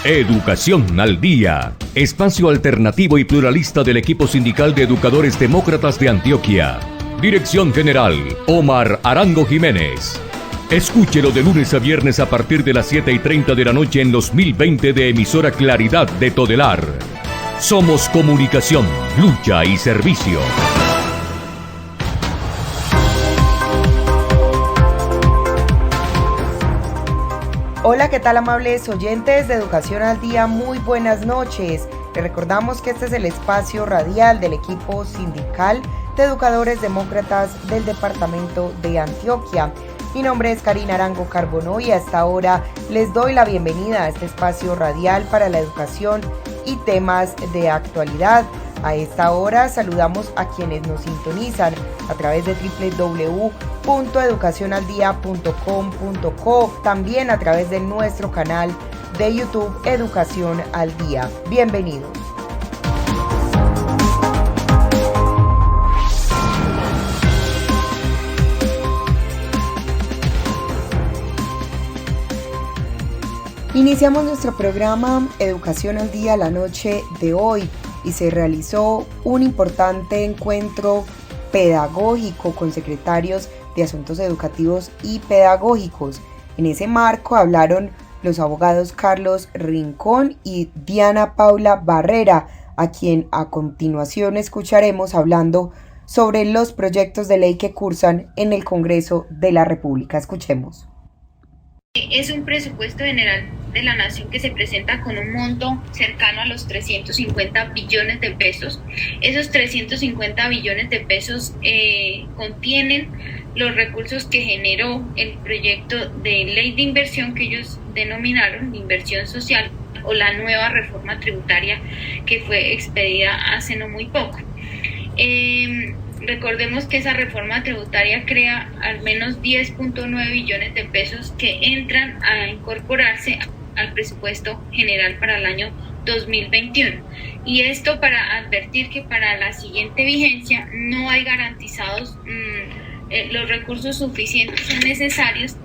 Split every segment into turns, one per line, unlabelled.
Educación al Día, espacio alternativo y pluralista del equipo sindical de educadores demócratas de Antioquia. Dirección General, Omar Arango Jiménez. Escúchelo de lunes a viernes a partir de las 7:30 de la noche en los 1020 de emisora Claridad de Todelar. Somos comunicación, lucha y servicio.
Hola, ¿qué tal, amables oyentes de Educación al Día? Muy buenas noches. Les recordamos que este es el espacio radial del equipo sindical de educadores demócratas del departamento de Antioquia. Mi nombre es Karina Arango Carbonó y hasta ahora les doy la bienvenida a este espacio radial para la educación y temas de actualidad. A esta hora saludamos a quienes nos sintonizan a través de www.educacionaldia.com.co, también a través de nuestro canal de YouTube Educación al Día. Bienvenidos. Iniciamos nuestro programa Educación al Día la noche de hoy y se realizó un importante encuentro pedagógico con secretarios de Asuntos Educativos y Pedagógicos. En ese marco hablaron los abogados Carlos Rincón y Diana Paula Barrera, a quien a continuación escucharemos hablando sobre los proyectos de ley que cursan en el Congreso de la República. Escuchemos.
Es un presupuesto general de la nación que se presenta con un monto cercano a los 350 billones de pesos. Esos 350 billones de pesos contienen los recursos que generó el proyecto de ley de inversión que ellos denominaron inversión social o la nueva reforma tributaria que fue expedida hace no muy poco. Recordemos que esa reforma tributaria crea al menos 10.9 billones de pesos que entran a incorporarse al presupuesto general para el año 2021. Y esto para advertir que para la siguiente vigencia no hay garantizados los recursos suficientes o necesarios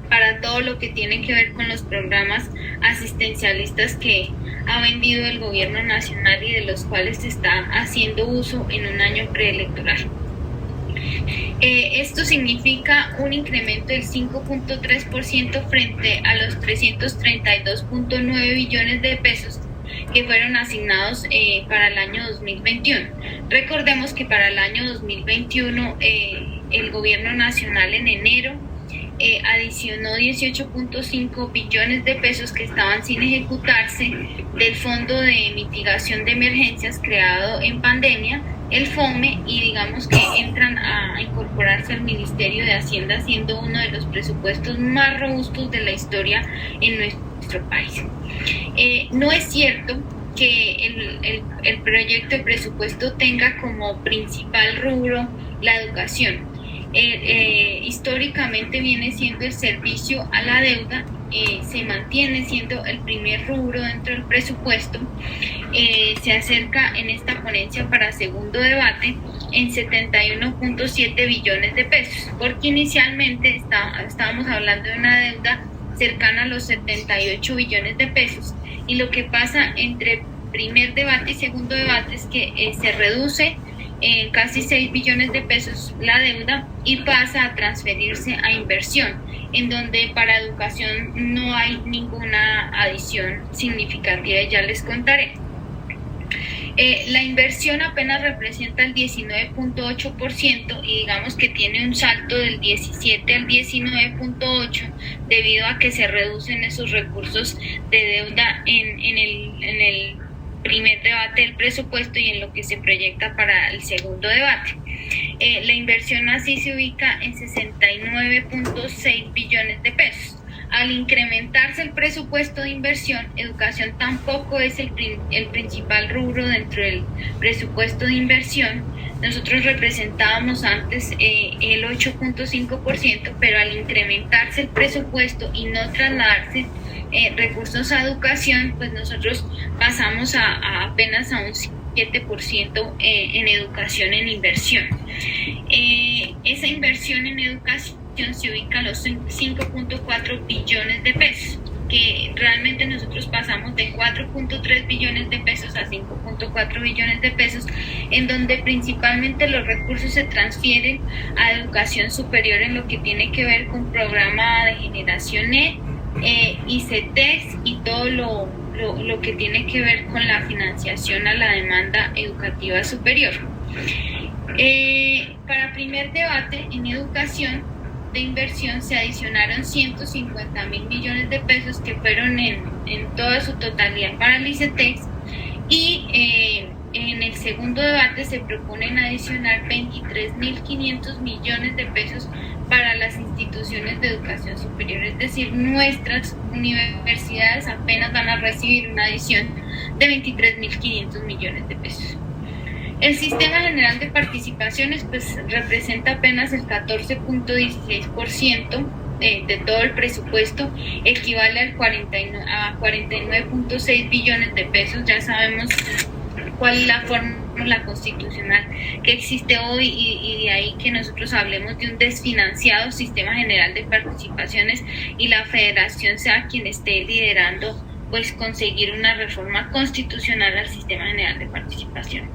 para todo lo que tiene que ver con los programas asistencialistas que ha vendido el gobierno nacional y de los cuales se está haciendo uso en un año preelectoral. Esto significa un incremento del 5.3% frente a los 332.9 billones de pesos que fueron asignados para el año 2021. Recordemos que para el año 2021 el gobierno nacional en enero adicionó 18.5 billones de pesos que estaban sin ejecutarse del Fondo de Mitigación de Emergencias creado en pandemia, el FOME, y digamos que entran a incorporarse al Ministerio de Hacienda, siendo uno de los presupuestos más robustos de la historia en nuestro país. No es cierto que el proyecto de presupuesto tenga como principal rubro la educación. Históricamente viene siendo el servicio a la deuda, se mantiene siendo el primer rubro dentro del presupuesto, se acerca en esta ponencia para segundo debate en 71.7 billones de pesos, porque inicialmente estábamos hablando de una deuda cercana a los 78 billones de pesos, y lo que pasa entre primer debate y segundo debate es que se reduce en casi 6 billones de pesos la deuda y pasa a transferirse a inversión, en donde para educación no hay ninguna adición significativa, ya les contaré. La inversión apenas representa el 19.8% y digamos que tiene un salto del 17 al 19.8 debido a que se reducen esos recursos de deuda en el primer debate del presupuesto y en lo que se proyecta para el segundo debate. La inversión así se ubica en 69.6 billones de pesos. Al incrementarse el presupuesto de inversión, educación tampoco es el principal rubro dentro del presupuesto de inversión. Nosotros representábamos antes el 8.5%, pero al incrementarse el presupuesto y no trasladarse recursos a educación, pues nosotros pasamos a apenas a un 7% en educación en inversión. Esa inversión en educación se ubica a los 5.4 billones de pesos, que que realmente nosotros pasamos de 4.3 billones de pesos a 5.4 billones de pesos, en donde principalmente los recursos se transfieren a educación superior en lo que tiene que ver con programa de generación E, ICETEX y todo lo que tiene que ver con la financiación a la demanda educativa superior. Para primer debate en educación de inversión se adicionaron 150.000 millones de pesos que fueron en toda su totalidad para el ICETEX, y en el segundo debate se proponen adicionar 23.500 millones de pesos para las instituciones de educación superior, es decir, nuestras universidades apenas van a recibir una adición de 23.500 millones de pesos. El sistema general de participaciones pues representa apenas el 14.16% de todo el presupuesto, equivale a 49.6 billones de pesos. Ya sabemos cuál es la fórmula constitucional que existe hoy, y de ahí que nosotros hablemos de un desfinanciado sistema general de participaciones y la federación sea quien esté liderando pues conseguir una reforma constitucional al sistema general de participación.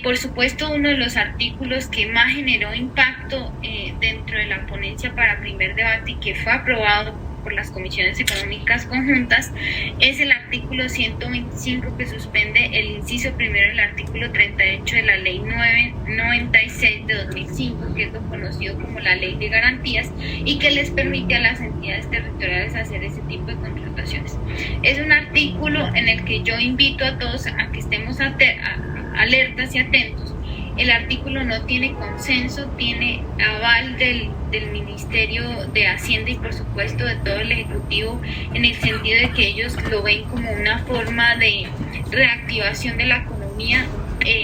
Por supuesto, uno de los artículos que más generó impacto dentro de la ponencia para primer debate y que fue aprobado por las comisiones económicas conjuntas es el artículo 125, que suspende el inciso primero del artículo 38 de la ley 996 de 2005, que es lo conocido como la ley de garantías, y que les permite a las entidades territoriales hacer ese tipo de contrataciones. Es un artículo en el que yo invito a todos a que estemos alertas y atentos. El artículo no tiene consenso, tiene aval del Ministerio de Hacienda y por supuesto de todo el Ejecutivo, en el sentido de que ellos lo ven como una forma de reactivación de la economía.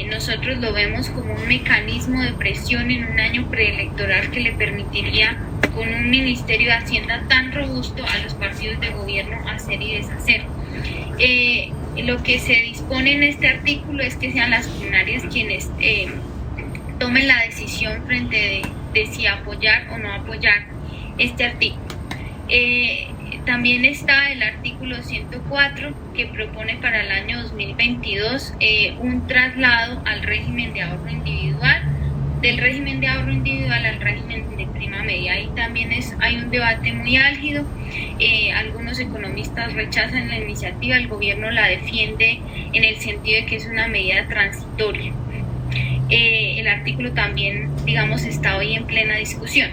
Nosotros lo vemos como un mecanismo de presión en un año preelectoral que le permitiría, con un Ministerio de Hacienda tan robusto, a los partidos de gobierno hacer y deshacer. Lo que se dispone en este artículo es que sean las plenarias quienes tomen la decisión frente de si apoyar o no apoyar este artículo. También está el artículo 104, que propone para el año 2022 un traslado al régimen de ahorro individual, del régimen de ahorro individual al régimen de prima media. Ahí también hay un debate muy álgido. Algunos economistas rechazan la iniciativa, el gobierno la defiende en el sentido de que es una medida transitoria. El artículo también, digamos, está hoy en plena discusión.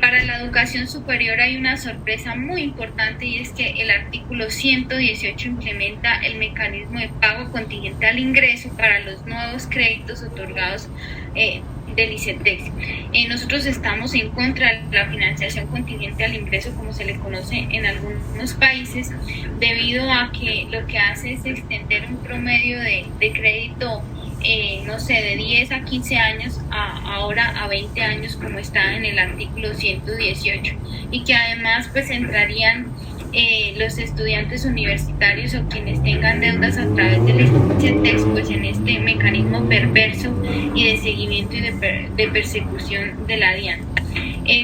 Para la educación superior hay una sorpresa muy importante, y es que el artículo 118 implementa el mecanismo de pago contingente al ingreso para los nuevos créditos otorgados del ICETEX. Nosotros estamos en contra de la financiación contingente al ingreso, como se le conoce en algunos países, debido a que lo que hace es extender un promedio de crédito de 10 a 15 años ahora a 20 años, como está en el artículo 118, y que además pues entrarían los estudiantes universitarios o quienes tengan deudas a través del ICETEX pues en este mecanismo perverso y de seguimiento y de persecución de la DIAN.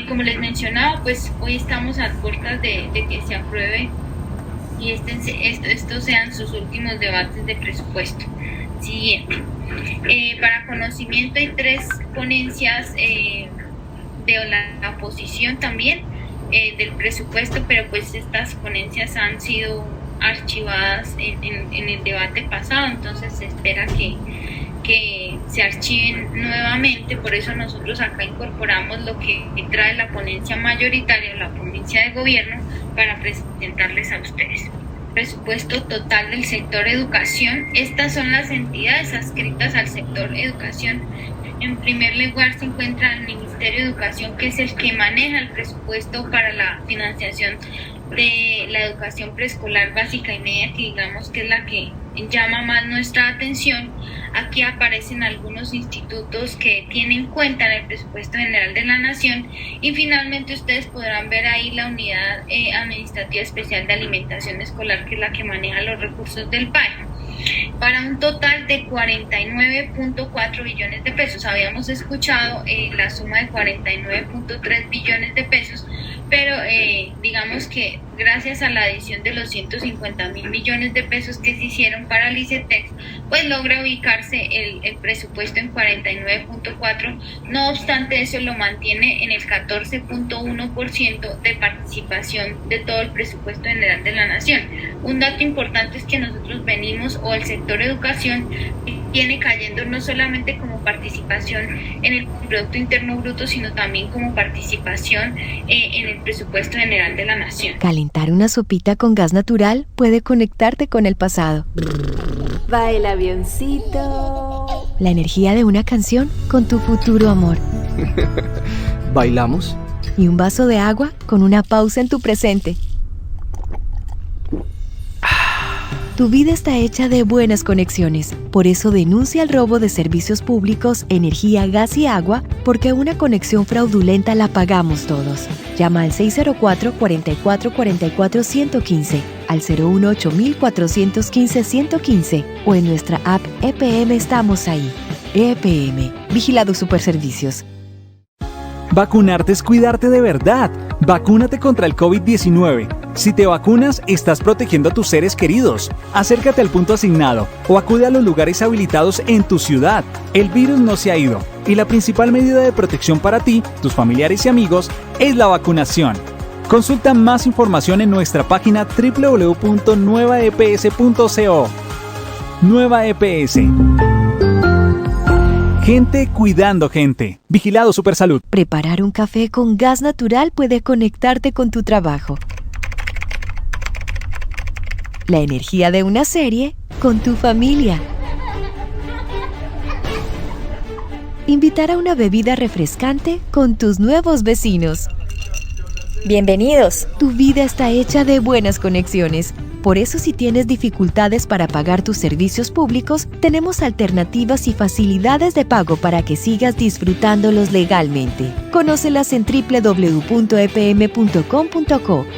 Como les mencionaba, pues hoy estamos a puertas de que se apruebe y estos sean sus últimos debates de presupuesto. Siguiente. Para conocimiento hay 3 ponencias de la oposición también del presupuesto, pero pues estas ponencias han sido archivadas en el debate pasado, entonces se espera que se archiven nuevamente. Por eso nosotros acá incorporamos lo que trae la ponencia mayoritaria, la ponencia de gobierno, para presentarles a ustedes. Presupuesto total del sector educación. Estas son las entidades adscritas al sector educación. En primer lugar se encuentra el Ministerio de Educación, que es el que maneja el presupuesto para la financiación de la educación preescolar, básica y media, que digamos que es la que llama más nuestra atención. Aquí aparecen algunos institutos que tienen cuenta en el presupuesto general de la Nación, y finalmente ustedes podrán ver ahí la Unidad Administrativa Especial de Alimentación Escolar, que es la que maneja los recursos del PAE, para un total de 49.4 billones de pesos. Habíamos escuchado la suma de 49.3 billones de pesos, pero digamos que gracias a la adición de los 150.000 millones de pesos que se hicieron para el ICETEX, pues logra ubicarse el presupuesto en 49.4, no obstante eso lo mantiene en el 14.1% de participación de todo el presupuesto general de la nación. Un dato importante es que nosotros venimos, o el sector educación, viene cayendo no solamente como participación en el Producto Interno Bruto, sino también como participación en el presupuesto general de la nación.
Calentar una sopita con gas natural puede conectarte con el pasado.
Va el avioncito.
La energía de una canción con tu futuro amor.
¿Bailamos?
Y un vaso de agua con una pausa en tu presente. Tu vida está hecha de buenas conexiones. Por eso denuncia el robo de servicios públicos, energía, gas y agua, porque una conexión fraudulenta la pagamos todos. Llama al 604-4444-115, al 018-415-115 o en nuestra app EPM Estamos Ahí. EPM, Vigilado Superservicios.
Vacunarte es cuidarte de verdad. Vacúnate contra el COVID-19. Si te vacunas, estás protegiendo a tus seres queridos. Acércate al punto asignado o acude a los lugares habilitados en tu ciudad. El virus no se ha ido y la principal medida de protección para ti, tus familiares y amigos es la vacunación. Consulta más información en nuestra página www.nuevaeps.co. Nueva EPS. Gente cuidando gente. Vigilado Supersalud.
Preparar un café con gas natural puede conectarte con tu trabajo. La energía de una serie con tu familia. Invitar a una bebida refrescante con tus nuevos vecinos.
Bienvenidos.
Tu vida está hecha de buenas conexiones. Por eso, si tienes dificultades para pagar tus servicios públicos, tenemos alternativas y facilidades de pago para que sigas disfrutándolos legalmente. Conócelas en www.epm.com.co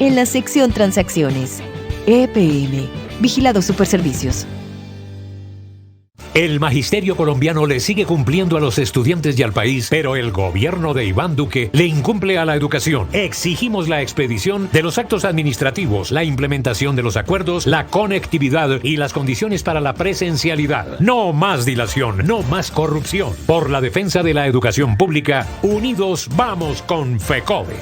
en la sección Transacciones. EPM, Vigilado Superservicios.
El magisterio colombiano le sigue cumpliendo a los estudiantes y al país, pero el gobierno de Iván Duque le incumple a la educación. Exigimos la expedición de los actos administrativos, la implementación de los acuerdos, la conectividad y las condiciones para la presencialidad. No más dilación, no más corrupción. Por la defensa de la educación pública, unidos vamos con FECODE.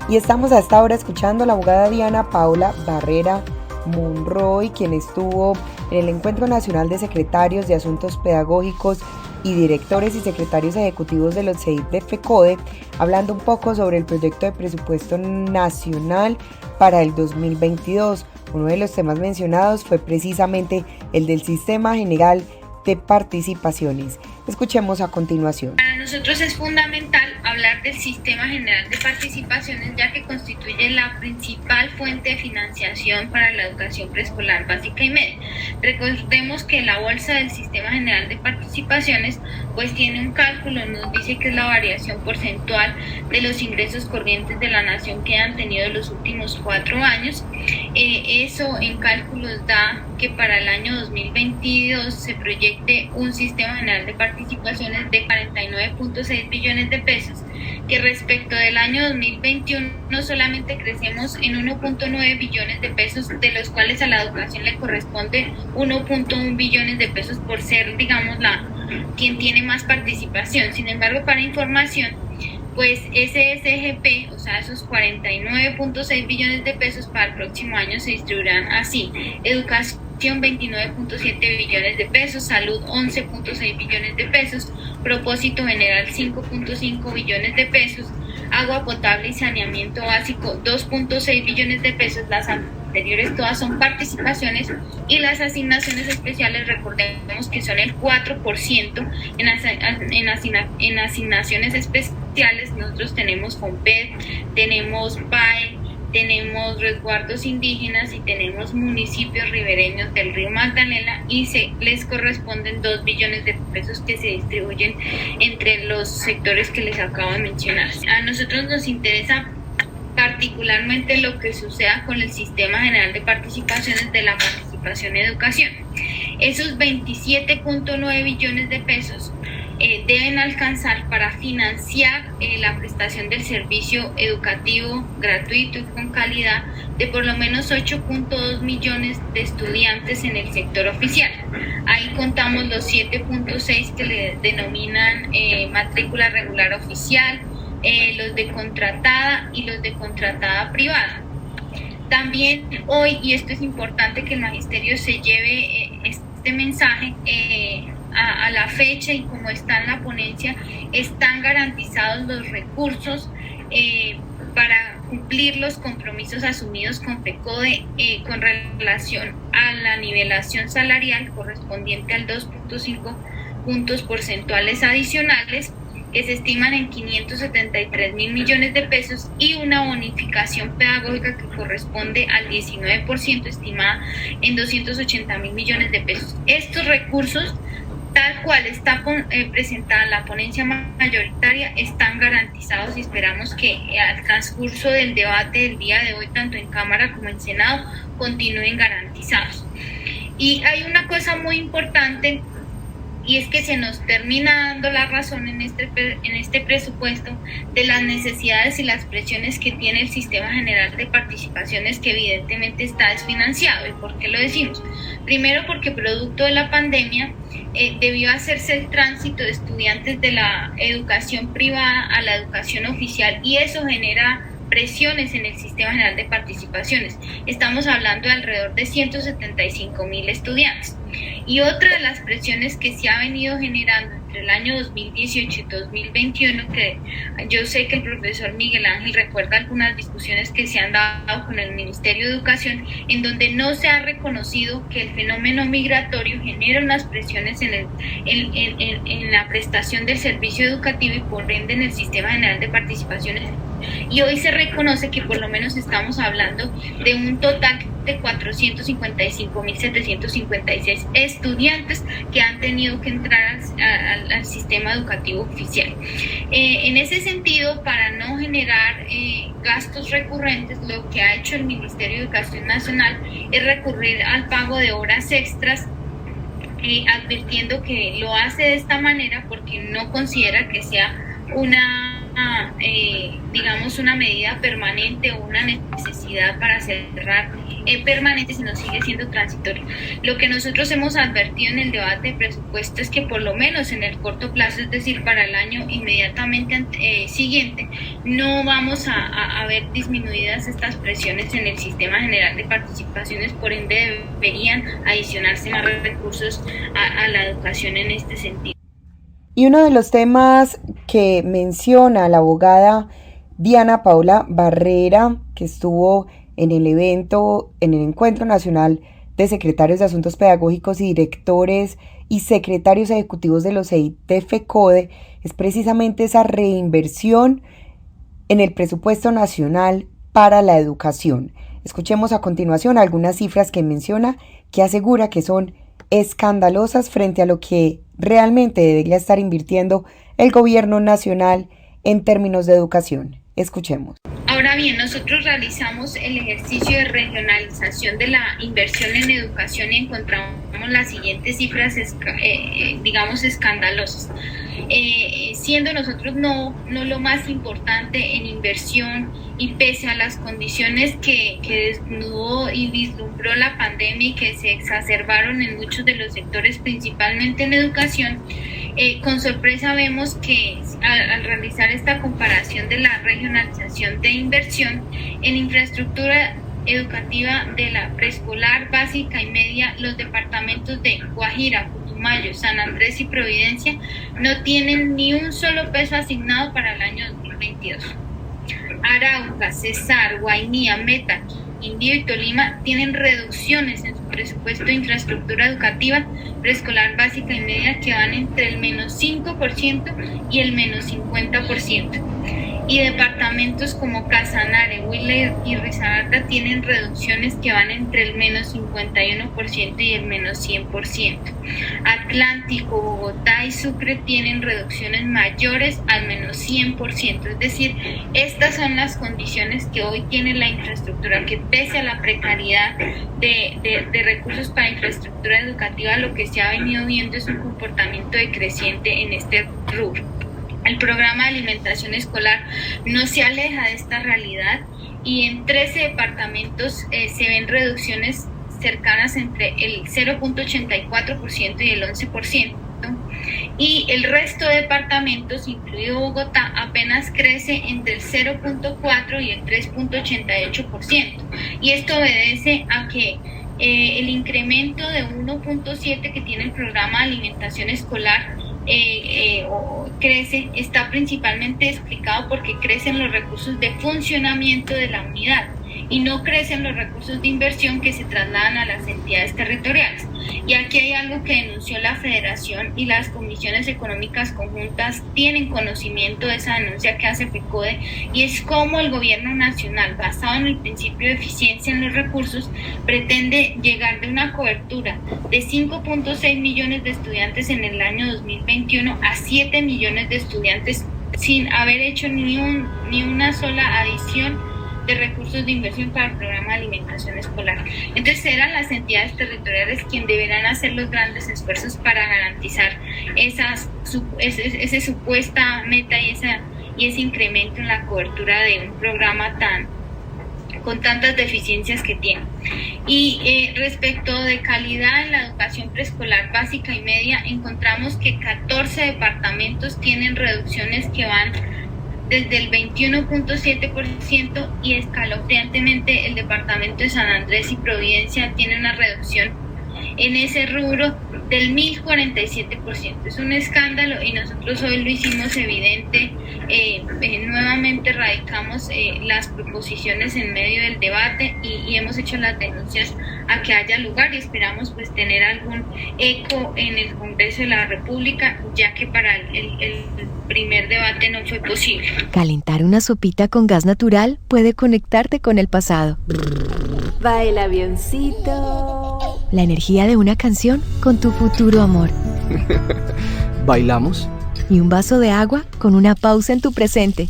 Y estamos a esta hora escuchando a la abogada Diana Paula Barrera Monroy, quien estuvo en el Encuentro Nacional de Secretarios de Asuntos Pedagógicos y Directores y Secretarios Ejecutivos de los CEIP de FECODE, hablando un poco sobre el proyecto de presupuesto nacional para el 2022. Uno de los temas mencionados fue precisamente el del Sistema General de Participaciones. Escuchemos a continuación.
Para nosotros es fundamental hablar del Sistema General de Participaciones, ya que constituye la principal fuente de financiación para la educación preescolar básica y media. Recordemos que la bolsa del Sistema General de Participaciones pues tiene un cálculo, nos dice que es la variación porcentual de los ingresos corrientes de la nación que han tenido los últimos 4 años. Eso en cálculos da que para el año 2022 se proyecte un Sistema General de Participaciones de 49.6 billones de pesos, que respecto del año 2021 solamente crecemos en 1.9 billones de pesos, de los cuales a la educación le corresponde 1.1 billones de pesos por ser, digamos, quien tiene más participación. Sin embargo, para información, pues ese SGP, o sea, esos 49.6 billones de pesos para el próximo año se distribuirán así: educación 29.7 billones de pesos, salud 11.6 billones de pesos, propósito general 5.5 billones de pesos, agua potable y saneamiento básico 2.6 billones de pesos. Las anteriores todas son participaciones, y las asignaciones especiales, recordemos que son el 4%. En asignaciones especiales nosotros tenemos FOMPED, tenemos PAE, tenemos resguardos indígenas y tenemos municipios ribereños del río Magdalena, y les corresponden 2 billones de pesos que se distribuyen entre los sectores que les acabo de mencionar. A nosotros nos interesa particularmente lo que suceda con el Sistema General de Participaciones de la participación en educación. Esos 27.9 billones de pesos deben alcanzar para financiar la prestación del servicio educativo gratuito y con calidad de por lo menos 8.2 millones de estudiantes en el sector oficial. Ahí contamos los 7.6 que le denominan matrícula regular oficial, los de contratada y los de contratada privada. También hoy, y esto es importante que el magisterio se lleve este mensaje, a la fecha y como está en la ponencia, están garantizados los recursos para cumplir los compromisos asumidos con FECODE con relación a la nivelación salarial correspondiente al 2.5 puntos porcentuales adicionales, que se estiman en 573.000 millones de pesos, y una bonificación pedagógica que corresponde al 19%, estimada en 280.000 millones de pesos. Estos recursos, tal cual está presentada en la ponencia mayoritaria, están garantizados y esperamos que al transcurso del debate del día de hoy, tanto en Cámara como en Senado, continúen garantizados. Y hay una cosa muy importante, y es que se nos termina dando la razón en este presupuesto de las necesidades y las presiones que tiene el Sistema General de Participaciones, que evidentemente está desfinanciado. ¿Y por qué lo decimos? Primero, porque producto de la pandemia debió hacerse el tránsito de estudiantes de la educación privada a la educación oficial, y eso genera presiones en el Sistema General de Participaciones. Estamos hablando de alrededor de 175.000 estudiantes. Y otra de las presiones que se ha venido generando entre el año 2018 y 2021, que yo sé que el profesor Miguel Ángel recuerda algunas discusiones que se han dado con el Ministerio de Educación, en donde no se ha reconocido que el fenómeno migratorio genera unas presiones en la prestación del servicio educativo y por ende en el Sistema General de Participaciones. Y hoy se reconoce que por lo menos estamos hablando de un total de 455.756 estudiantes que han tenido que entrar al sistema educativo oficial. En ese sentido, para no generar gastos recurrentes, lo que ha hecho el Ministerio de Educación Nacional es recurrir al pago de horas extras, advirtiendo que lo hace de esta manera porque no considera que sea una medida permanente o una necesidad para cerrar permanente, sino sigue siendo transitorio. Lo que nosotros hemos advertido en el debate de presupuesto es que por lo menos en el corto plazo, es decir, para el año inmediatamente siguiente, no vamos a ver disminuidas estas presiones en el Sistema General de Participaciones, por ende deberían adicionarse más recursos a la educación en este sentido.
Y uno de los temas que menciona la abogada Diana Paula Barrera, que estuvo en el evento, en el Encuentro Nacional de Secretarios de Asuntos Pedagógicos y Directores y Secretarios Ejecutivos de los EIT FECODE, es precisamente esa reinversión en el presupuesto nacional para la educación. Escuchemos a continuación algunas cifras que menciona, que asegura que son escandalosas frente a lo que realmente debería estar invirtiendo el gobierno nacional en términos de educación. Escuchemos.
Ahora bien, nosotros realizamos el ejercicio de regionalización de la inversión en educación y encontramos las siguientes cifras, escandalosas. Siendo nosotros no lo más importante en inversión, y pese a las condiciones que desnudó y vislumbró la pandemia y que se exacerbaron en muchos de los sectores, principalmente en educación, con sorpresa vemos que al realizar esta comparación de la regionalización de inversión en infraestructura educativa de la preescolar, básica y media, los departamentos de Guajira, Putumayo, San Andrés y Providencia no tienen ni un solo peso asignado para el año 2022. Arauca, Cesar, Guainía, Meta, Quindío y Tolima tienen reducciones en su presupuesto de infraestructura educativa preescolar, básica y media que van entre el menos 5% y el menos 50%. y departamentos como Casanare, Huila y Risaralda tienen reducciones que van entre el menos 51% y el menos 100%. Atlántico, Bogotá y Sucre tienen reducciones mayores al menos 100%, es decir, estas son las condiciones que hoy tiene la infraestructura, que pese a la precariedad de recursos para infraestructura educativa, lo que se ha venido viendo es un comportamiento decreciente en este rubro. El programa de alimentación escolar no se aleja de esta realidad y en 13 departamentos se ven reducciones cercanas entre el 0.84% y el 11%. Y el resto de departamentos, incluido Bogotá, apenas crece entre el 0.4 y el 3.88%. Y esto obedece a que el incremento de 1.7 que tiene el programa de alimentación escolar crece, está principalmente explicado porque crecen los recursos de funcionamiento de la unidad y no crecen los recursos de inversión que se trasladan a las entidades territoriales. Y aquí hay algo que denunció la Federación y las comisiones económicas conjuntas tienen conocimiento de esa denuncia que hace FECODE, y es cómo el gobierno nacional, basado en el principio de eficiencia en los recursos, pretende llegar de una cobertura de 5.6 millones de estudiantes en el año 2021 a 7 millones de estudiantes sin haber hecho ni una sola adición de recursos de inversión para el programa de alimentación escolar. Entonces serán las entidades territoriales quienes deberán hacer los grandes esfuerzos para garantizar esa supuesta meta y ese incremento en la cobertura de un programa con tantas deficiencias que tiene. Y respecto de calidad en la educación preescolar básica y media, encontramos que 14 departamentos tienen reducciones que van desde el 21.7% y escalofriantemente el departamento de San Andrés y Providencia tiene una reducción en ese rubro del 1047%. Es un escándalo y nosotros hoy lo hicimos evidente. Nuevamente radicamos las proposiciones en medio del debate y hemos hecho las denuncias a que haya lugar y esperamos pues tener algún eco en el Congreso de la República, ya que para el primer debate no fue posible.
Calentar una sopita con gas natural puede conectarte con el pasado.
Va el avioncito.
La energía de una canción con tu futuro amor.
¿Bailamos?
Y un vaso de agua con una pausa en tu presente.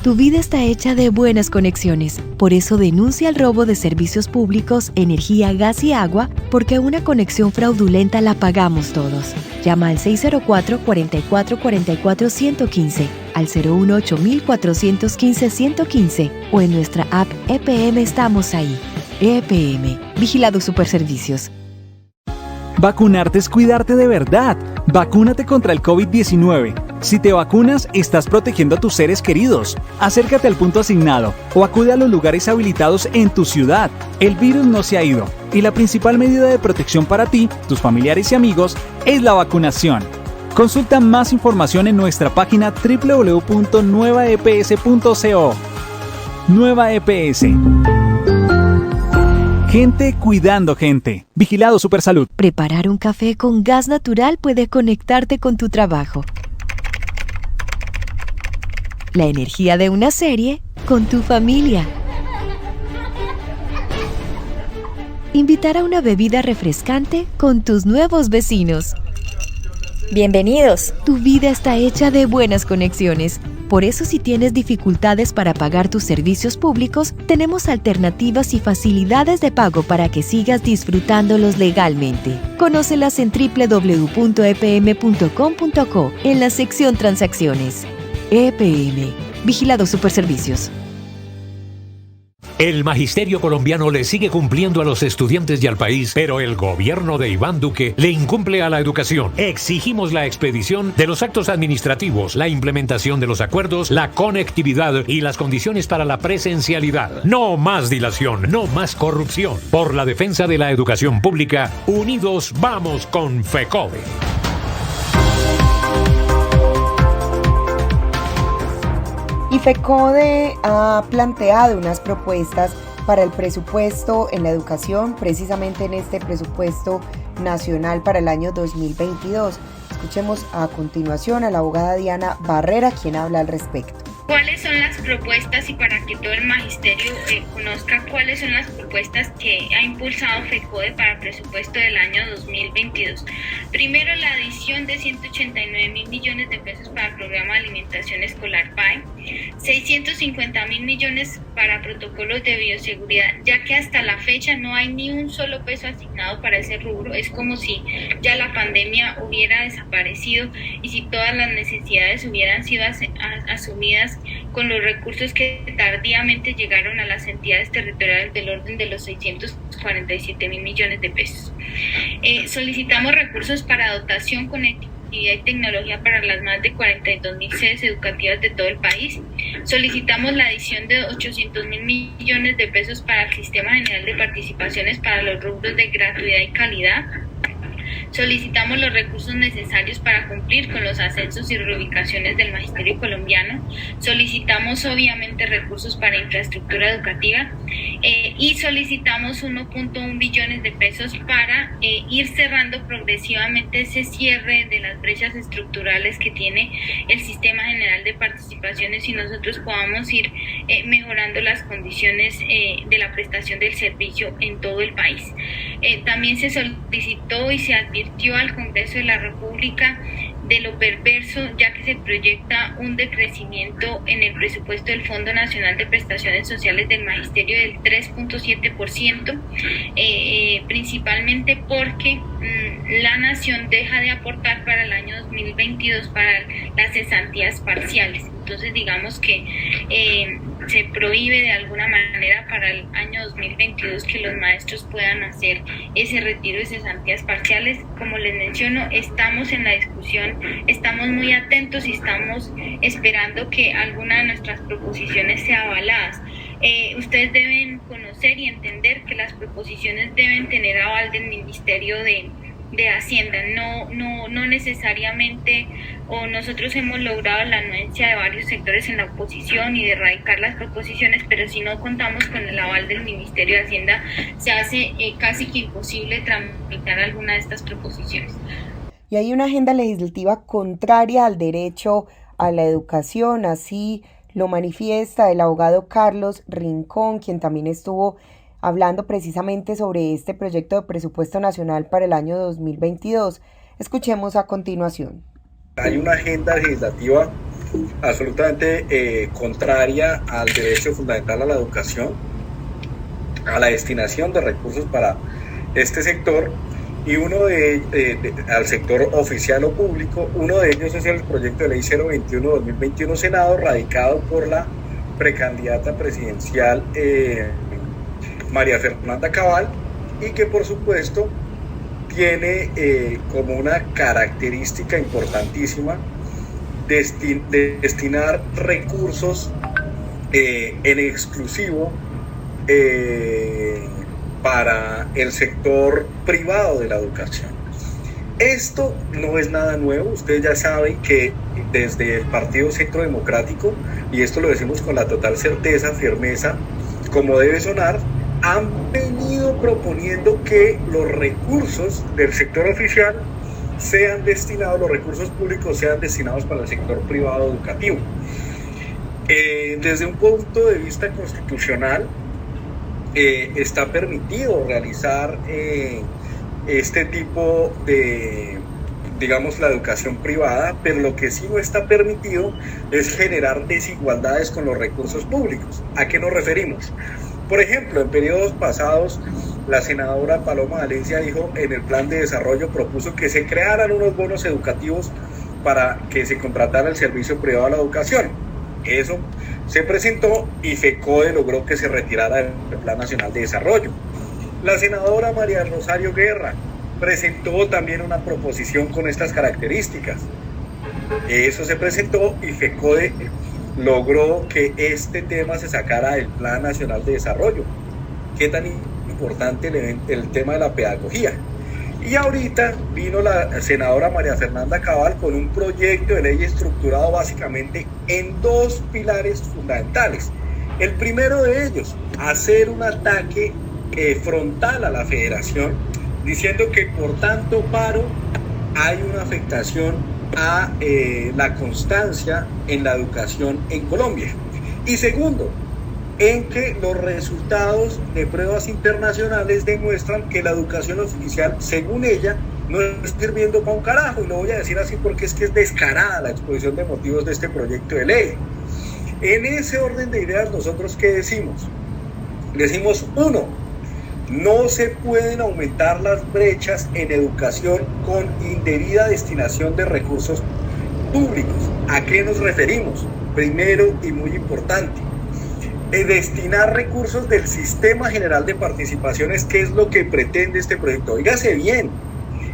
Tu vida está hecha de buenas conexiones. Por eso denuncia el robo de servicios públicos, energía, gas y agua, porque una conexión fraudulenta la pagamos todos. Llama al 604-4444-115, al 018-415-115 o en nuestra app EPM Estamos Ahí. EPM, Vigilado Superservicios.
Vacunarte es cuidarte de verdad. Vacúnate contra el COVID-19. Si te vacunas, estás protegiendo a tus seres queridos. Acércate al punto asignado o acude a los lugares habilitados en tu ciudad. El virus no se ha ido y la principal medida de protección para ti, tus familiares y amigos es la vacunación. Consulta más información en nuestra página www.nuevaeps.co. Nueva EPS. Gente cuidando gente. Vigilado Supersalud.
Preparar un café con gas natural puede conectarte con tu trabajo. La energía de una serie con tu familia. Invitar a una bebida refrescante con tus nuevos vecinos.
Bienvenidos.
Tu vida está hecha de buenas conexiones. Por eso, si tienes dificultades para pagar tus servicios públicos, tenemos alternativas y facilidades de pago para que sigas disfrutándolos legalmente. Conócelas en www.epm.com.co en la sección Transacciones. EPM, Vigilado Superservicios.
El magisterio colombiano le sigue cumpliendo a los estudiantes y al país, pero el gobierno de Iván Duque le incumple a la educación. Exigimos la expedición de los actos administrativos, la implementación de los acuerdos, la conectividad y las condiciones para la presencialidad. No más dilación, no más corrupción. Por la defensa de la educación pública, unidos vamos con FECODE.
Y FECODE ha planteado unas propuestas para el presupuesto en la educación, precisamente en este presupuesto nacional para el año 2022. Escuchemos a continuación a la abogada Diana Barrera, quien habla al respecto.
¿Cuáles son las propuestas, y para que todo el magisterio conozca cuáles son las propuestas que ha impulsado FECODE para el presupuesto del año 2022? Primero, la adición de 189.000 millones de pesos para el programa de alimentación escolar PAE, 650.000 millones para protocolos de bioseguridad, ya que hasta la fecha no hay ni un solo peso asignado para ese rubro. Es como si ya la pandemia hubiera desaparecido y si todas las necesidades hubieran sido asumidas con los recursos que tardíamente llegaron a las entidades territoriales del orden de los 647.000 millones de pesos. Solicitamos recursos para dotación, conectividad y tecnología para las más de 42.000 sedes educativas de todo el país. Solicitamos la adición de 800.000 millones de pesos para el Sistema General de Participaciones para los rubros de gratuidad y calidad. Solicitamos los recursos necesarios para cumplir con los ascensos y reubicaciones del magisterio colombiano. Solicitamos obviamente recursos para infraestructura educativa y solicitamos 1.1 billones de pesos para ir cerrando progresivamente ese cierre de las brechas estructurales que tiene el Sistema General de Participaciones y nosotros podamos ir mejorando las condiciones de la prestación del servicio en todo el país. También se solicitó y se advirtió al Congreso de la República de lo perverso, ya que se proyecta un decrecimiento en el presupuesto del Fondo Nacional de Prestaciones Sociales del Magisterio del 3.7%, principalmente porque la Nación deja de aportar para el año 2022 para las cesantías parciales. Entonces digamos que se prohíbe de alguna manera para el año 2022 que los maestros puedan hacer ese retiro de cesantías parciales. Como les menciono, estamos en la discusión, estamos muy atentos y estamos esperando que alguna de nuestras proposiciones sea avaladas. Ustedes deben conocer y entender que las proposiciones deben tener aval del Ministerio de Hacienda, no necesariamente, o nosotros hemos logrado la anuencia de varios sectores en la oposición y de erradicar las proposiciones, pero si no contamos con el aval del Ministerio de Hacienda, se hace casi que imposible tramitar alguna de estas proposiciones.
Y hay una agenda legislativa contraria al derecho a la educación, así lo manifiesta el abogado Carlos Rincón, quien también estuvo hablando precisamente sobre este proyecto de presupuesto nacional para el año 2022. Escuchemos a continuación.
Hay una agenda legislativa absolutamente contraria al derecho fundamental a la educación, a la destinación de recursos para este sector, y al sector oficial o público. Uno de ellos es el proyecto de ley 021-2021 Senado, radicado por la precandidata presidencial María Fernanda Cabal, y que por supuesto tiene como una característica importantísima destinar recursos en exclusivo para el sector privado de la educación. Esto no es nada nuevo. Ustedes ya saben que desde el Partido Centro Democrático, y esto lo decimos con la total certeza, firmeza, como debe sonar, han venido proponiendo que los recursos del sector oficial sean destinados, los recursos públicos sean destinados para el sector privado educativo. Desde un punto de vista constitucional, está permitido realizar este tipo de, digamos, la educación privada, pero lo que sí no está permitido es generar desigualdades con los recursos públicos. ¿A qué nos referimos? Por ejemplo, en periodos pasados, la senadora Paloma Valencia dijo en el plan de desarrollo, propuso que se crearan unos bonos educativos para que se contratara el servicio privado de la educación. Eso se presentó y FECODE logró que se retirara del Plan Nacional de Desarrollo. La senadora María Rosario Guerra presentó también una proposición con estas características. Eso se presentó y FECODE logró que este tema se sacara del Plan Nacional de Desarrollo. Qué tan importante el tema de la pedagogía. Y ahorita vino la senadora María Fernanda Cabal con un proyecto de ley estructurado básicamente en dos pilares fundamentales. El primero de ellos, hacer un ataque frontal a la federación, diciendo que por tanto paro hay una afectación a la constancia en la educación en Colombia. Y segundo, en que los resultados de pruebas internacionales demuestran que la educación oficial, según ella, no está sirviendo para un carajo. Y lo voy a decir así porque es que es descarada la exposición de motivos de este proyecto de ley. En ese orden de ideas, nosotros ¿qué decimos? Decimos, uno, no se pueden aumentar las brechas en educación con indebida destinación de recursos públicos. ¿A qué nos referimos? Primero y muy importante, destinar recursos del Sistema General de Participaciones, que es lo que pretende este proyecto. Óigase bien,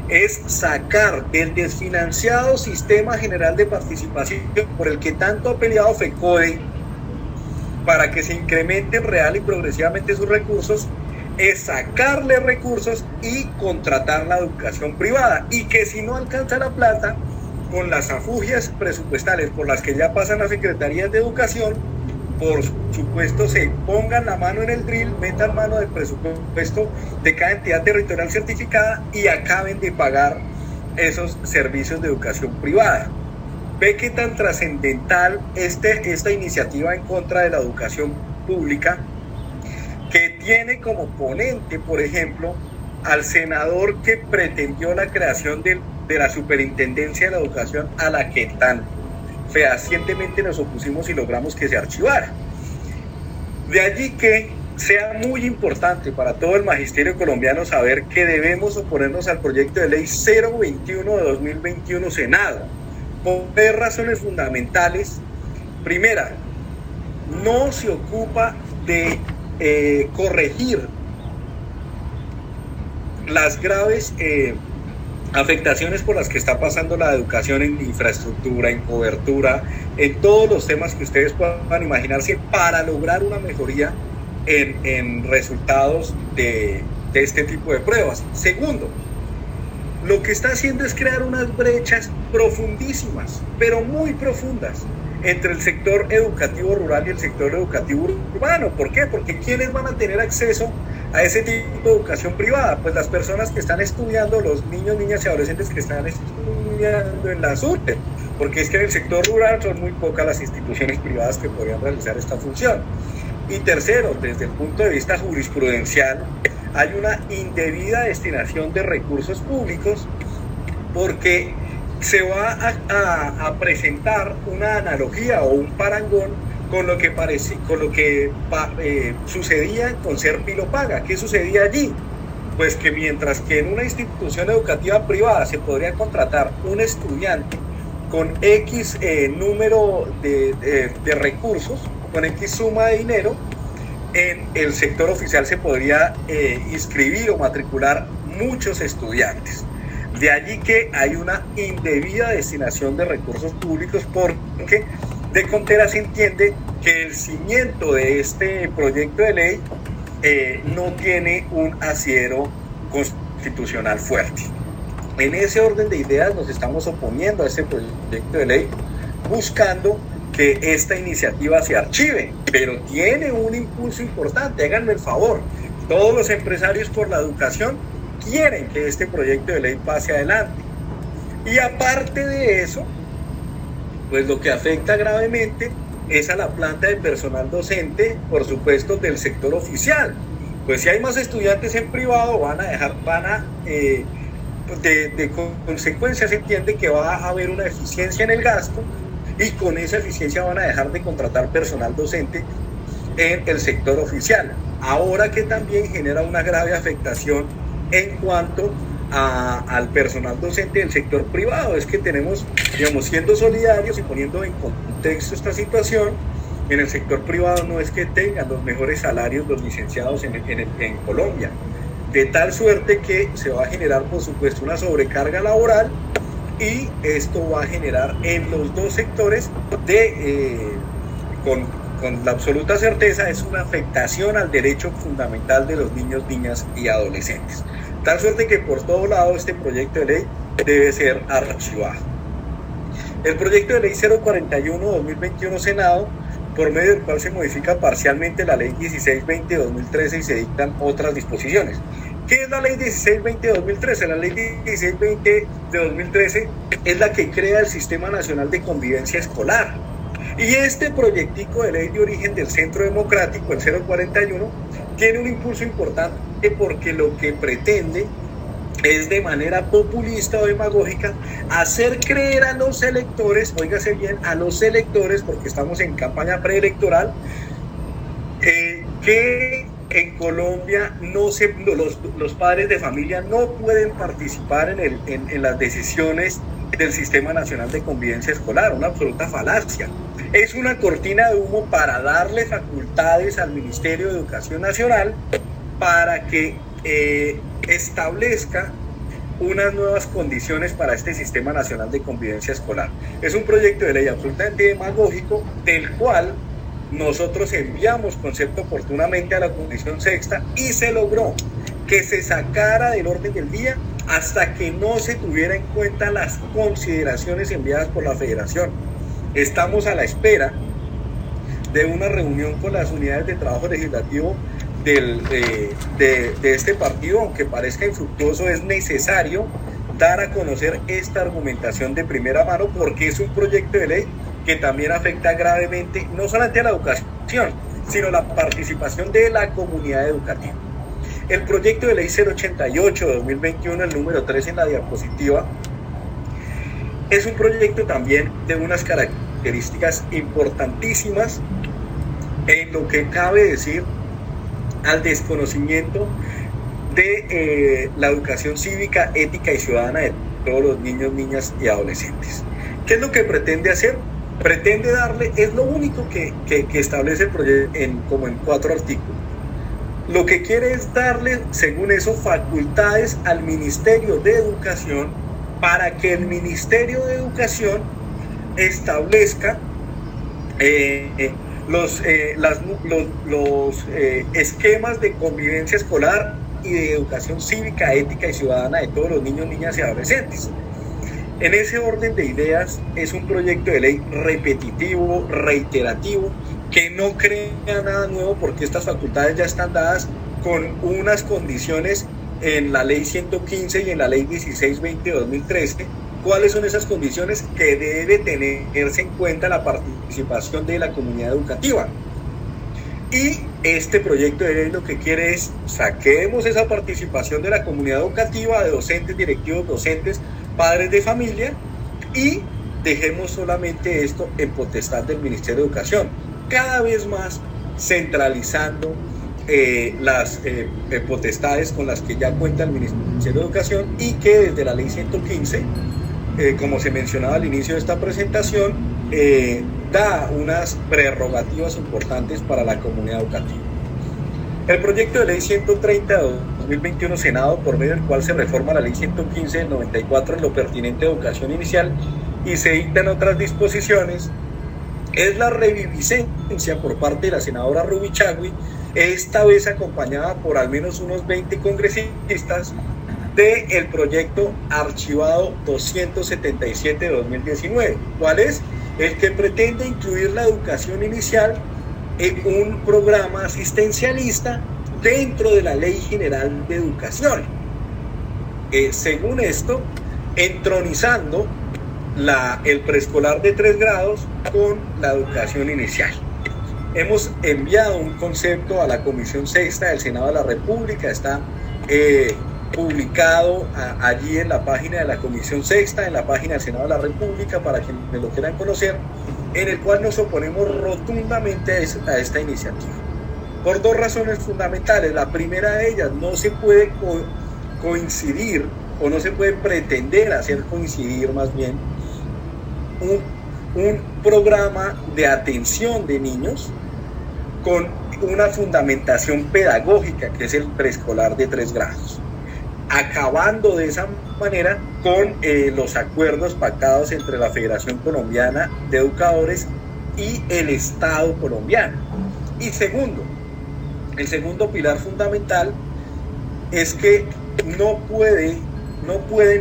es sacar del desfinanciado Sistema General de Participación por el que tanto ha peleado FECODE para que se incrementen real y progresivamente sus recursos, es sacarle recursos y contratar la educación privada, y que si no alcanza la plata, con las afugias presupuestales por las que ya pasan las secretarías de educación, por supuesto se pongan la mano en el drill, metan mano del presupuesto de cada entidad territorial certificada y acaben de pagar esos servicios de educación privada. Ve qué tan trascendental esta iniciativa en contra de la educación pública, que tiene como ponente, por ejemplo, al senador que pretendió la creación de la Superintendencia de la Educación, a la que tan fehacientemente nos opusimos y logramos que se archivara. De allí que sea muy importante para todo el magisterio colombiano saber que debemos oponernos al proyecto de ley 021 de 2021 Senado, por 3 razones fundamentales. Primera, no se ocupa de corregir las graves afectaciones por las que está pasando la educación en infraestructura, en cobertura, en todos los temas que ustedes puedan imaginarse, para lograr una mejoría en resultados de este tipo de pruebas. Segundo, lo que está haciendo es crear unas brechas profundísimas, pero muy profundas, entre el sector educativo rural y el sector educativo urbano. ¿Por qué? Porque ¿quiénes van a tener acceso a ese tipo de educación privada? Pues las personas que están estudiando, los niños, niñas y adolescentes que están estudiando en la SUTE, porque es que en el sector rural son muy pocas las instituciones privadas que podrían realizar esta función. Y tercero, desde el punto de vista jurisprudencial, hay una indebida destinación de recursos públicos, porque se va a presentar una analogía o un parangón con lo que sucedía con Serpilo Paga. ¿Qué sucedía allí? Pues que mientras que en una institución educativa privada se podría contratar un estudiante con X número de recursos, con X suma de dinero, en el sector oficial se podría inscribir o matricular muchos estudiantes. De allí que hay una indebida destinación de recursos públicos, porque de Contera se entiende que el cimiento de este proyecto de ley no tiene un asidero constitucional fuerte. En ese orden de ideas nos estamos oponiendo a este proyecto de ley, buscando que esta iniciativa se archive, pero tiene un impulso importante. Háganme el favor, todos los empresarios por la educación quieren que este proyecto de ley pase adelante. Y aparte de eso, pues lo que afecta gravemente es a la planta de personal docente, por supuesto, del sector oficial. Pues si hay más estudiantes en privado, de consecuencia se entiende que va a haber una eficiencia en el gasto, y con esa eficiencia van a dejar de contratar personal docente en el sector oficial. Ahora que también genera una grave afectación en cuanto al personal docente del sector privado. Es que tenemos, digamos, siendo solidarios y poniendo en contexto esta situación, en el sector privado no es que tengan los mejores salarios los licenciados en Colombia, de tal suerte que se va a generar, por supuesto, una sobrecarga laboral, y esto va a generar en los dos sectores con la absoluta certeza, es una afectación al derecho fundamental de los niños, niñas y adolescentes. Tal suerte que por todo lado este proyecto de ley debe ser archivado. El proyecto de ley 041-2021 Senado, por medio del cual se modifica parcialmente la ley 1620-2013 y se dictan otras disposiciones. ¿Qué es la ley 1620 de 2013? La ley 1620 de 2013 es la que crea el Sistema Nacional de Convivencia Escolar. Y este proyectico de ley de origen del Centro Democrático, el 041, tiene un impulso importante porque lo que pretende es de manera populista o demagógica hacer creer a los electores, óigase bien, a los electores, porque estamos en campaña preelectoral, que en Colombia los padres de familia no pueden participar en las decisiones del Sistema Nacional de Convivencia Escolar, una absoluta falacia. Es una cortina de humo para darle facultades al Ministerio de Educación Nacional para que establezca unas nuevas condiciones para este Sistema Nacional de Convivencia Escolar. Es un proyecto de ley absolutamente demagógico, del cual nosotros enviamos concepto oportunamente a la Comisión Sexta y se logró que se sacara del orden del día hasta que no se tuviera en cuenta las consideraciones enviadas por la Federación. Estamos a la espera de una reunión con las unidades de trabajo legislativo de este partido. Aunque parezca infructuoso, es necesario dar a conocer esta argumentación de primera mano, porque es un proyecto de ley que también afecta gravemente no solamente a la educación, sino la participación de la comunidad educativa. El proyecto de ley 088 de 2021, el número 3 en la diapositiva, es un proyecto también de unas características importantísimas en lo que cabe decir al desconocimiento de la educación cívica, ética y ciudadana de todos los niños, niñas y adolescentes. ¿Qué es lo que pretende hacer? Pretende darle, es lo único que establece el proyecto como en 4 artículos. Lo que quiere es darle, según eso, facultades al Ministerio de Educación para que el Ministerio de Educación establezca los esquemas de convivencia escolar y de educación cívica, ética y ciudadana de todos los niños, niñas y adolescentes. En ese orden de ideas, es un proyecto de ley repetitivo, reiterativo, que no crea nada nuevo, porque estas facultades ya están dadas con unas condiciones en la ley 115 y en la ley 1620 de 2013. ¿Cuáles son esas condiciones? Que debe tenerse en cuenta la participación de la comunidad educativa. Y este proyecto de ley lo que quiere es saquemos esa participación de la comunidad educativa, de docentes, directivos, docentes, padres de familia, y dejemos solamente esto en potestad del Ministerio de Educación, cada vez más centralizando las potestades con las que ya cuenta el Ministerio de Educación, y que desde la ley 115, como se mencionaba al inicio de esta presentación, da unas prerrogativas importantes para la comunidad educativa. El proyecto de ley 130 de 2021 Senado, por medio del cual se reforma la ley 115 del 94 en lo pertinente a educación inicial y se dictan otras disposiciones, es la reviviscencia por parte de la senadora Rubichagui, esta vez acompañada por al menos unos 20 congresistas, del proyecto archivado 277 de 2019. ¿Cuál es? El que pretende incluir la educación inicial en un programa asistencialista dentro de la Ley General de Educación. Según esto, entronizando el preescolar de 3 grados con la educación inicial. Hemos enviado un concepto a la Comisión Sexta del Senado de la República, está publicado allí en la página de la Comisión Sexta, en la página del Senado de la República, para quienes lo quieran conocer, en el cual nos oponemos rotundamente a esta iniciativa, por 2 razones fundamentales. La primera de ellas, no se puede coincidir, o no se puede pretender hacer coincidir más bien un programa de atención de niños con una fundamentación pedagógica, que es el preescolar de 3 grados, acabando de esa manera con los acuerdos pactados entre la Federación Colombiana de Educadores y el Estado colombiano. Y segundo, el segundo pilar fundamental es que no pueden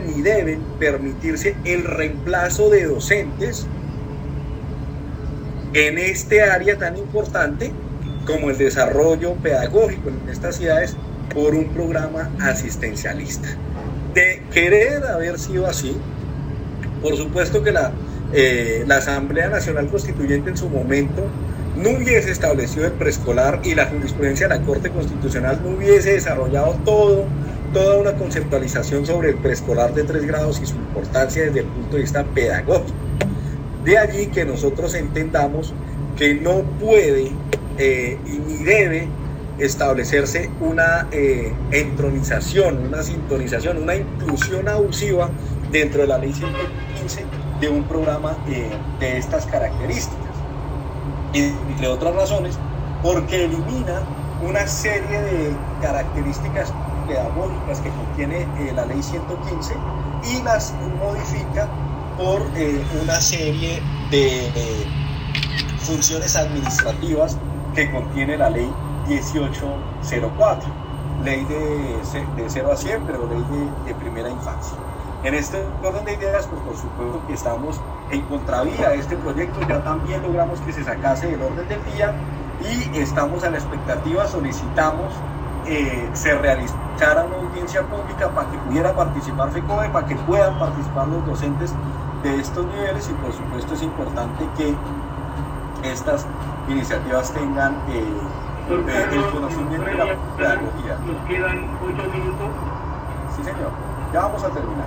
ni deben permitirse el reemplazo de docentes en este área tan importante como el desarrollo pedagógico en estas ciudades por un programa asistencialista. De querer haber sido así, por supuesto que la Asamblea Nacional Constituyente en su momento no hubiese establecido el preescolar y la jurisprudencia de la Corte Constitucional no hubiese desarrollado toda una conceptualización sobre el preescolar de 3 grados y su importancia desde el punto de vista pedagógico. De allí que nosotros entendamos que no puede ni debe establecerse una entronización, una sintonización, una inclusión abusiva dentro de la ley 115 de un programa de estas características. Entre otras razones, porque elimina una serie de características pedagógicas que contiene la ley 115 y las modifica por una serie de funciones administrativas que contiene la ley 1804, ley de 0 a 100, pero ley de primera infancia. En este orden de ideas, pues por supuesto que estamos en contravía de este proyecto, ya también logramos que se sacase del orden del día y estamos a la expectativa, solicitamos se realizara una audiencia pública para que pudiera participar FECODE, para que puedan participar los docentes de estos niveles y por supuesto es importante que estas iniciativas tengan el conocimiento de la pedagogía.
Nos quedan 8 minutos.
Sí, señor. Ya vamos a terminar.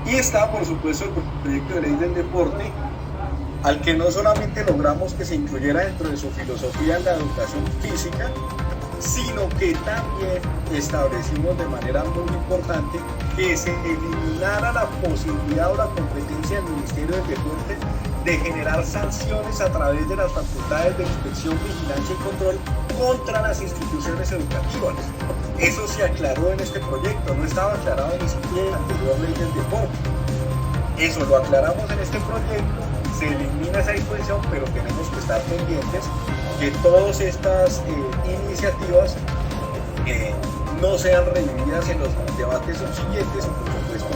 Y está, por supuesto, el proyecto de ley del deporte, al que no solamente logramos que se incluyera dentro de su filosofía en la educación física, sino que también establecimos de manera muy importante que se eliminara la posibilidad o la competencia del Ministerio del Deporte de generar sanciones a través de las facultades de inspección, vigilancia y control contra las instituciones educativas. Eso se aclaró en este proyecto, no estaba aclarado ni siquiera en la anterior ley del deporte. Eso lo aclaramos en este proyecto, se elimina esa disposición, pero tenemos que estar pendientes que todas estas iniciativas no sean revividas en los debates subsiguientes y por supuesto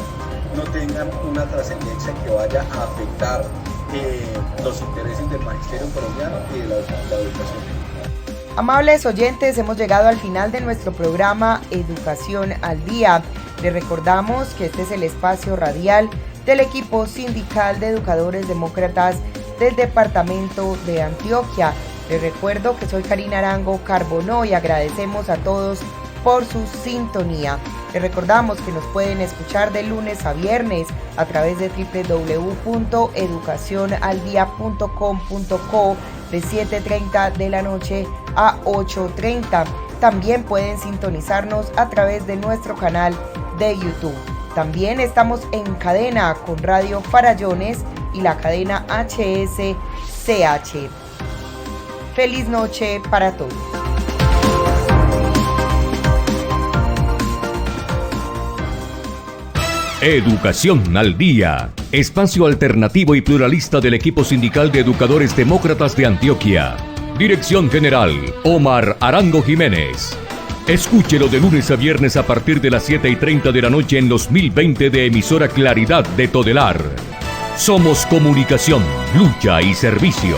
no tengan una trascendencia que vaya a afectar los intereses del magisterio colombiano y de la educación.
Amables oyentes, hemos llegado al final de nuestro programa Educación al Día. Les recordamos que este es el espacio radial del equipo sindical de educadores demócratas del departamento de Antioquia. Les recuerdo que soy Karina Arango Carbonó y agradecemos a todos por su sintonía. Les recordamos que nos pueden escuchar de lunes a viernes a través de www.educacionaldia.com.co de 7:30 de la noche a 8:30. También pueden sintonizarnos a través de nuestro canal de YouTube. También estamos en cadena con Radio Farallones y la cadena HSCH. Feliz noche para todos.
Educación al Día, espacio alternativo y pluralista del equipo sindical de educadores demócratas de Antioquia. Dirección General, Omar Arango Jiménez. Escúchelo de lunes a viernes a partir de las 7:30 de la noche en los 1020 de emisora Claridad de Todelar. Somos comunicación, lucha y servicio.